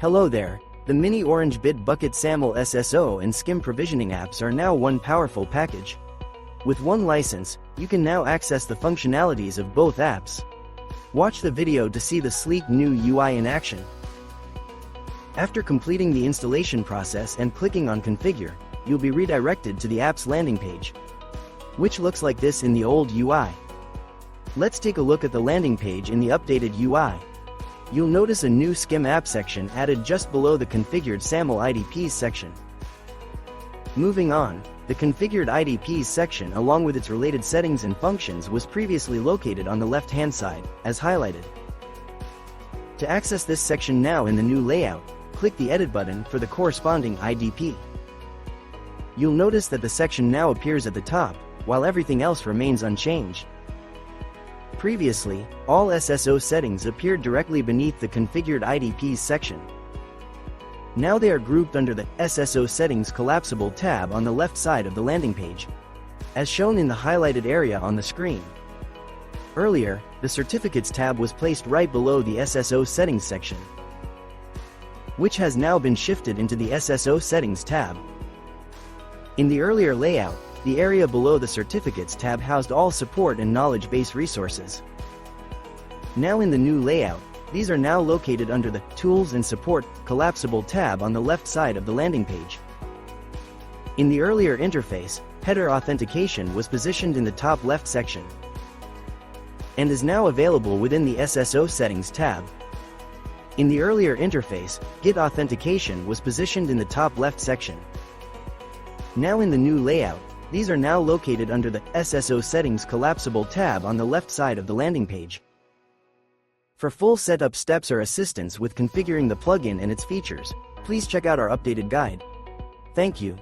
Hello there, the miniOrange Bitbucket SAML SSO and SCIM Provisioning apps are now one powerful package. With one license, you can now access the functionalities of both apps. Watch the video to see the sleek new UI in action. After completing the installation process and clicking on Configure, you'll be redirected to the app's landing page, which looks like this in the old UI. Let's take a look at the landing page in the updated UI. You'll notice a new SCIM app section added just below the configured SAML IdPs section. Moving on, the configured IdPs section along with its related settings and functions was previously located on the left-hand side, as highlighted. To access this section now in the new layout, click the Edit button for the corresponding IdP. You'll notice that the section now appears at the top, while everything else remains unchanged. Previously, all SSO settings appeared directly beneath the configured IdPs section. Now they are grouped under the SSO Settings Collapsible tab on the left side of the landing page, as shown in the highlighted area on the screen. Earlier, the Certificates tab was placed right below the SSO Settings section, which has now been shifted into the SSO Settings tab. In the earlier layout, the area below the Certificates tab housed all support and knowledge base resources. Now in the new layout, these are now located under the Tools and Support Collapsible tab on the left side of the landing page. In the earlier interface, Header Authentication was positioned in the top left section and is now available within the SSO Settings tab. In the earlier interface, Git Authentication was positioned in the top left section. Now in the new layout, these are now located under the SSO Settings Collapsible tab on the left side of the landing page. For full setup steps or assistance with configuring the plugin and its features, please check out our updated guide. Thank you.